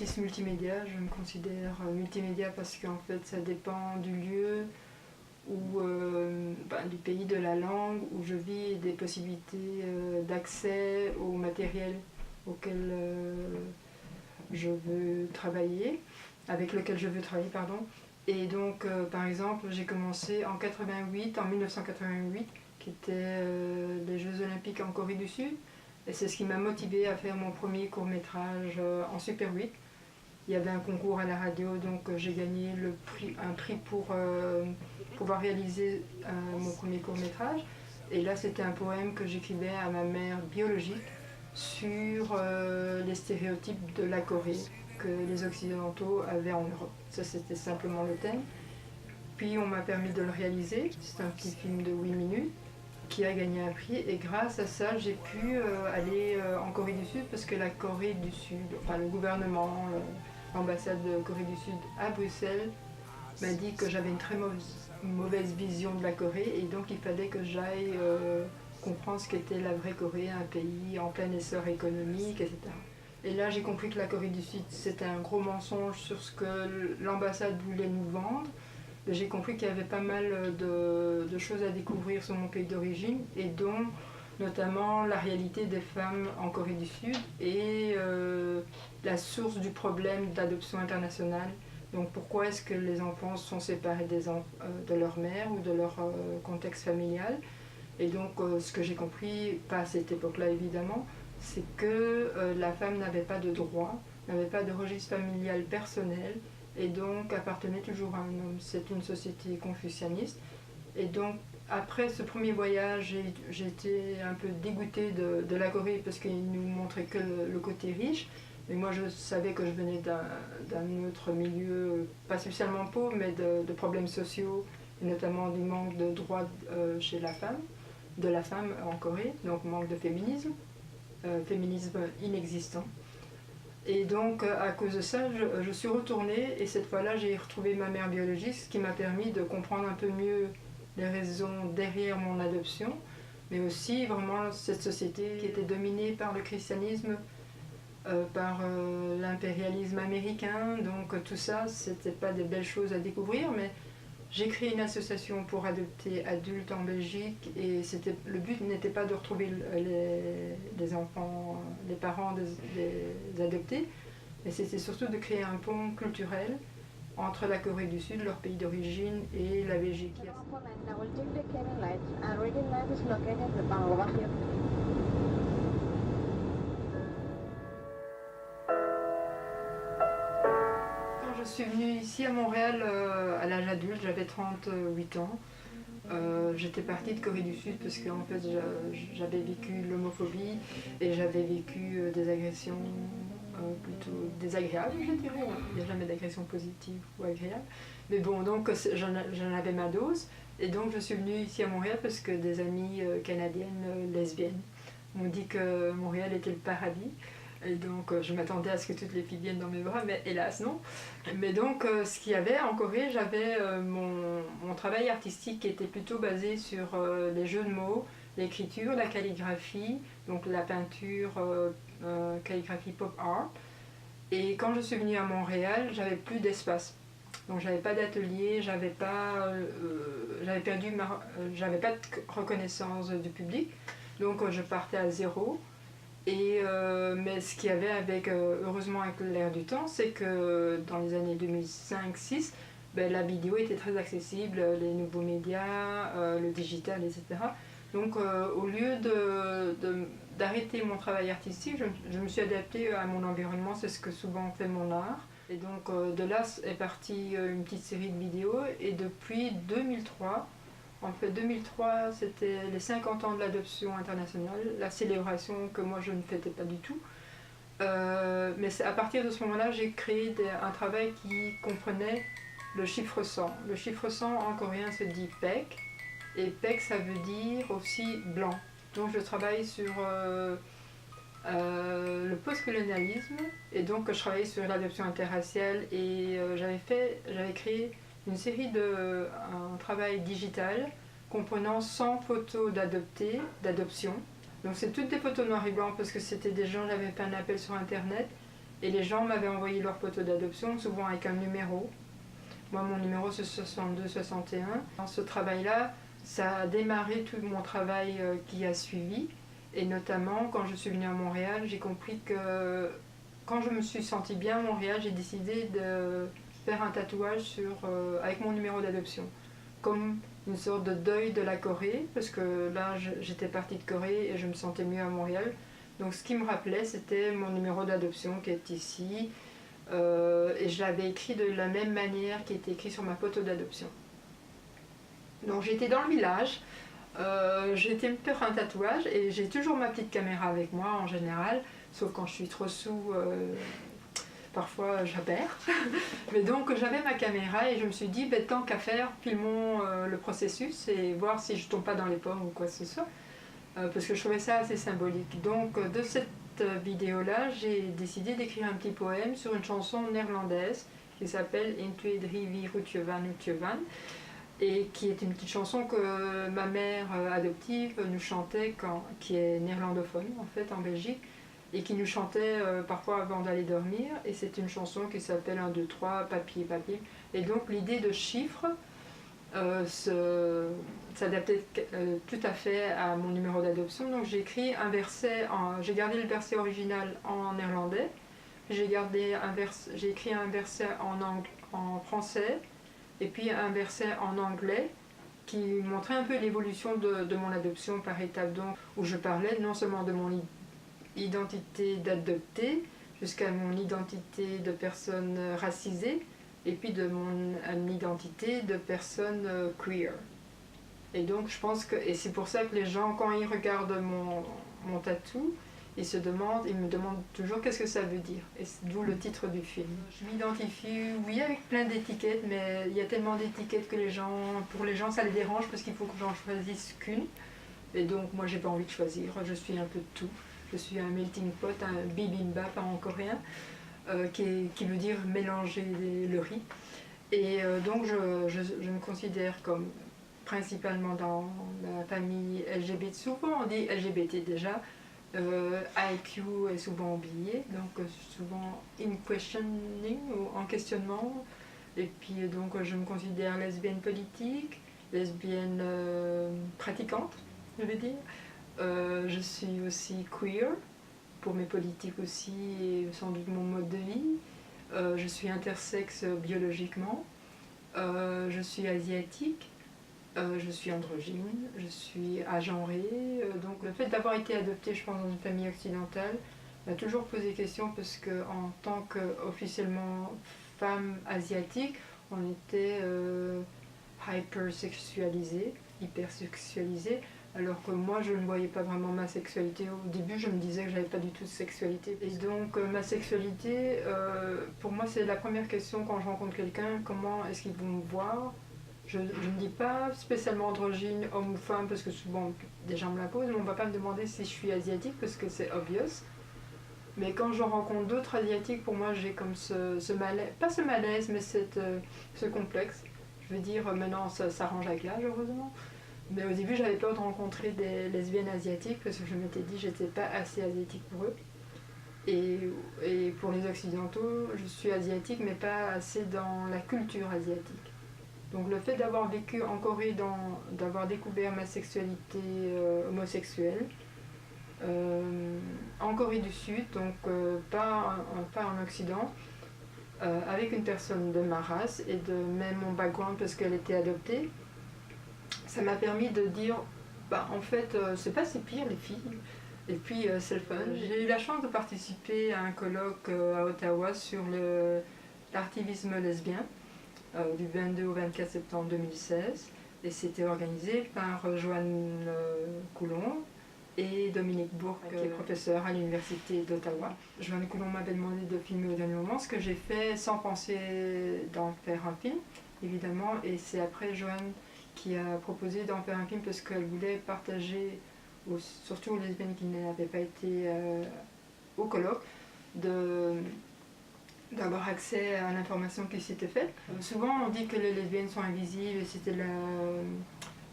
artiste multimédia, je me considère multimédia parce qu'en fait ça dépend du lieu, ou du pays, de la langue où je vis, et des possibilités d'accès au matériel auquel je veux travailler, avec lequel je veux travailler, pardon. Et donc, par exemple, j'ai commencé en 1988, qui étaient les Jeux Olympiques en Corée du Sud, et c'est ce qui m'a motivée à faire mon premier court-métrage en Super 8. Il y avait un concours à la radio, donc j'ai gagné un prix pour pouvoir réaliser mon premier court-métrage. Et là, c'était un poème que j'écrivais à ma mère biologique sur les stéréotypes de la Corée que les Occidentaux avaient en Europe. Ça, c'était simplement le thème. Puis on m'a permis de le réaliser. C'est un petit film de 8 minutes qui a gagné un prix, et grâce à ça j'ai pu aller en Corée du Sud, parce que la Corée du Sud, enfin le gouvernement, l'ambassade de Corée du Sud à Bruxelles m'a dit que j'avais une très mauvaise vision de la Corée, et donc il fallait que j'aille comprendre ce qu'était la vraie Corée, un pays en plein essor économique, etc. Et là j'ai compris que la Corée du Sud c'était un gros mensonge sur ce que l'ambassade voulait nous vendre. J'ai compris qu'il y avait pas mal de choses à découvrir sur mon pays d'origine, et dont notamment la réalité des femmes en Corée du Sud et la source du problème d'adoption internationale. Donc pourquoi est-ce que les enfants sont séparés de leur mère ou de leur contexte familial. Et donc ce que j'ai compris, pas à cette époque-là évidemment, c'est que la femme n'avait pas de droit, n'avait pas de registre familial personnel, et donc appartenait toujours à un homme. C'est une société confucianiste. Et donc après ce premier voyage, j'ai été un peu dégoûtée de la Corée, parce qu'il nous montrait que le côté riche. Mais moi je savais que je venais d'un autre milieu, pas spécialement pauvre, mais de problèmes sociaux, et notamment du manque de droits chez de la femme en Corée, donc manque de féminisme, féminisme inexistant. Et donc à cause de ça, je suis retournée, et cette fois-là j'ai retrouvé ma mère biologique, ce qui m'a permis de comprendre un peu mieux les raisons derrière mon adoption, mais aussi vraiment cette société qui était dominée par le christianisme, par l'impérialisme américain. Donc tout ça, c'était pas des belles choses à découvrir, mais j'ai créé une association pour adopter adultes en Belgique, et le but n'était pas de retrouver les enfants, les parents des adoptés, mais c'était surtout de créer un pont culturel entre la Corée du Sud, leur pays d'origine, et la Belgique. Je suis venue ici à Montréal à l'âge adulte, j'avais 38 ans. J'étais partie de Corée du Sud parce qu'en fait j'avais vécu l'homophobie, et j'avais vécu des agressions plutôt désagréables, je dirais. Il n'y a jamais d'agression positive ou agréable. Mais bon, donc j'en avais ma dose, et donc je suis venue ici à Montréal parce que des amies canadiennes lesbiennes m'ont dit que Montréal était le paradis. Et donc je m'attendais à ce que toutes les filles viennent dans mes bras, mais hélas non. Mais donc ce qu'il y avait en Corée, j'avais mon travail artistique qui était plutôt basé sur les jeux de mots, l'écriture, la calligraphie, donc la peinture, calligraphie pop art. Et quand je suis venue à Montréal, j'avais plus d'espace. Donc j'avais pas d'atelier, j'avais pas de reconnaissance du public. Donc je partais à zéro. Mais ce qu'il y avait heureusement avec l'ère du temps, c'est que dans les années 2005-2006, la vidéo était très accessible, les nouveaux médias, le digital, etc. Donc au lieu d'arrêter mon travail artistique, je me suis adaptée à mon environnement, c'est ce que souvent fait mon art. Et donc de là est partie une petite série de vidéos, et depuis 2003, en fait, 2003, c'était les 50 ans de l'adoption internationale, la célébration que moi je ne fêtais pas du tout. Mais à partir de ce moment-là, j'ai créé un travail qui comprenait le chiffre 100. Le chiffre 100 en coréen se dit pek, et pek ça veut dire aussi blanc. Donc je travaille sur le postcolonialisme, et donc je travaillais sur l'adoption interraciale, et j'avais créé une série un travail digital comprenant 100 photos d'adoption. Donc c'est toutes des photos noir et blanc, parce que c'était des gens, j'avais fait un appel sur internet, Et les gens m'avaient envoyé leur photo d'adoption, souvent avec un numéro. Moi, mon numéro, c'est 62-61. Dans ce travail-là, ça a démarré tout mon travail qui a suivi. Et notamment, quand je suis venue à Montréal, j'ai compris que quand je me suis sentie bien à Montréal, j'ai décidé de faire un tatouage avec mon numéro d'adoption. Comme une sorte de deuil de la Corée, parce que là, j'étais partie de Corée et je me sentais mieux à Montréal. Donc ce qui me rappelait, c'était mon numéro d'adoption qui est ici. Et je l'avais écrit de la même manière qui était écrit sur ma photo d'adoption. Donc j'étais dans le village, j'étais me faire un tatouage et j'ai toujours ma petite caméra avec moi en général, sauf quand je suis trop sous, parfois je la perds. Mais donc j'avais ma caméra et je me suis dit, tant qu'à faire, filmons le processus et voir si je tombe pas dans les pommes ou quoi que ce soit. Parce que je trouvais ça assez symbolique. Donc de cette vidéo-là, j'ai décidé d'écrire un petit poème sur une chanson néerlandaise qui s'appelle In twee drie vier Utjevan Utjevan, et qui est une petite chanson que ma mère adoptive nous chantait, qui est néerlandophone en fait en Belgique, et qui nous chantait parfois avant d'aller dormir. Et c'est une chanson qui s'appelle 1, 2, 3, papier, papier. Et donc l'idée de chiffres s'adaptait tout à fait à mon numéro d'adoption. Donc j'ai écrit un verset, j'ai gardé le verset original en néerlandais, j'ai écrit un verset en français, et puis un verset en anglais qui montrait un peu l'évolution de mon adoption par étapes, donc, où je parlais non seulement de mon identité d'adopté jusqu'à mon identité de personne racisée, et puis de mon identité de personne queer. Et donc je pense que, et c'est pour ça que les gens, quand ils regardent mon tatou, ils me demandent toujours qu'est-ce que ça veut dire, et d'où le titre du film. Je m'identifie, oui, avec plein d'étiquettes, mais il y a tellement d'étiquettes que pour les gens ça les dérange parce qu'il faut que j'en choisisse qu'une. Et donc moi j'ai pas envie de choisir, je suis un peu de tout. Je suis un melting pot, un bibimbap en coréen, qui veut dire mélanger le riz. Et donc je me considère comme principalement dans la famille LGBT. Souvent on dit LGBT déjà. IQ est souvent oublié, donc souvent in questioning ou en questionnement. Et puis donc je me considère lesbienne politique, lesbienne pratiquante, je vais dire. Je suis aussi queer pour mes politiques aussi et sans doute mon mode de vie. Je suis intersexe biologiquement. Je suis asiatique. Je suis androgyne, je suis agenrée. Donc le fait d'avoir été adoptée, je pense, dans une famille occidentale m'a toujours posé question parce qu'en tant qu'officiellement femme asiatique, on était hypersexualisée, alors que moi je ne voyais pas vraiment ma sexualité. Au début je me disais que j'avais pas du tout de sexualité. Et donc ma sexualité, pour moi c'est la première question quand je rencontre quelqu'un, comment est-ce qu'ils vont me voir. Je ne dis pas spécialement androgyne, homme ou femme, parce que souvent des gens me la posent, mais on ne va pas me demander si je suis asiatique, parce que c'est obvious. Mais quand je rencontre d'autres asiatiques, pour moi j'ai comme ce malaise, pas ce malaise, mais ce complexe. Je veux dire, maintenant ça s'arrange avec l'âge, heureusement. Mais au début j'avais peur de rencontrer des lesbiennes asiatiques, parce que je m'étais dit que j'étais pas assez asiatique pour eux. Et pour les occidentaux, je suis asiatique, mais pas assez dans la culture asiatique. Donc le fait d'avoir vécu en Corée, d'avoir découvert ma sexualité homosexuelle, en Corée du Sud, donc pas en Occident, avec une personne de ma race et de même mon background parce qu'elle était adoptée, ça m'a permis de dire, en fait, c'est pas si pire les filles. Et puis c'est le fun. J'ai eu la chance de participer à un colloque à Ottawa sur l'artivisme lesbien. Du 22 au 24 septembre 2016, et c'était organisé par Joanne Coulon et Dominique Bourque, qui est professeur à l'université d'Ottawa. Joanne Coulon m'avait demandé de filmer au dernier moment, ce que j'ai fait sans penser d'en faire un film, évidemment, et c'est après Joanne qui a proposé d'en faire un film parce qu'elle voulait partager, surtout aux lesbiennes qui n'avaient pas été au colloque, d'avoir accès à l'information qui s'était faite. Souvent on dit que les lesbiennes sont invisibles, et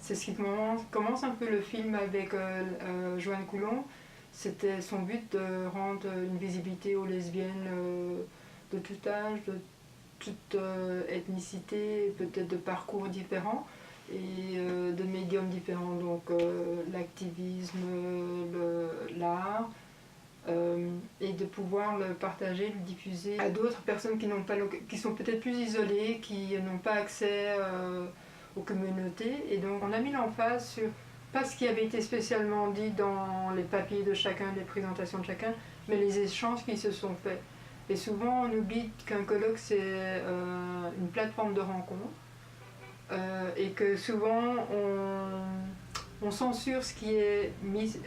c'est ce qui commence un peu le film avec Joanne Coulon, c'était son but de rendre une visibilité aux lesbiennes de tout âge, de toute ethnicité, peut-être de parcours différents et de médiums différents, donc l'activisme, l'art, et de pouvoir le partager, le diffuser à d'autres personnes qui sont peut-être plus isolées, qui n'ont pas accès aux communautés. Et donc on a mis l'emphase sur pas ce qui avait été spécialement dit dans les papiers de chacun, les présentations de chacun, mais les échanges qui se sont faits. Et souvent on oublie qu'un colloque c'est une plateforme de rencontre et que souvent on censure ce qui est mis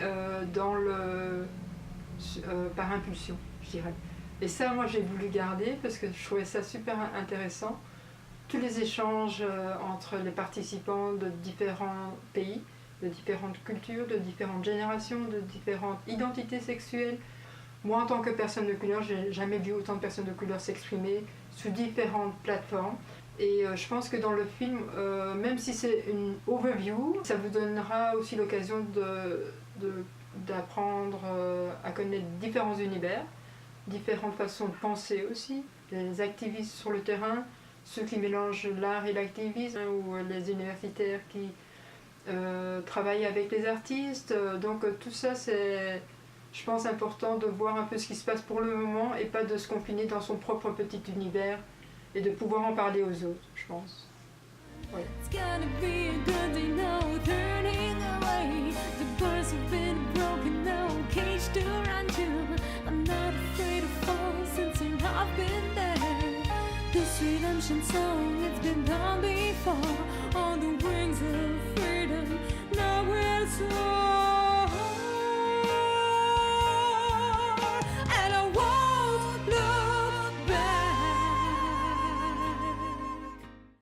par impulsion, je dirais. Et ça, moi, j'ai voulu garder parce que je trouvais ça super intéressant. Tous les échanges entre les participants de différents pays, de différentes cultures, de différentes générations, de différentes identités sexuelles. Moi, en tant que personne de couleur, j'ai jamais vu autant de personnes de couleur s'exprimer sous différentes plateformes. Et je pense que dans le film, même si c'est une overview, ça vous donnera aussi l'occasion d'apprendre à connaître différents univers, différentes façons de penser aussi, les activistes sur le terrain, ceux qui mélangent l'art et l'activisme, ou les universitaires qui travaillent avec les artistes. Donc tout ça, c'est, je pense, important de voir un peu ce qui se passe pour le moment et pas de se confiner dans son propre petit univers et de pouvoir en parler aux autres, je pense. Ouais. It's gonna be a good day now, turning away. The bars have been broken now, cage to run to. I'm not afraid of fall, since I've been there. This redemption song, it's been done before. On the wings of freedom, now we're soaring.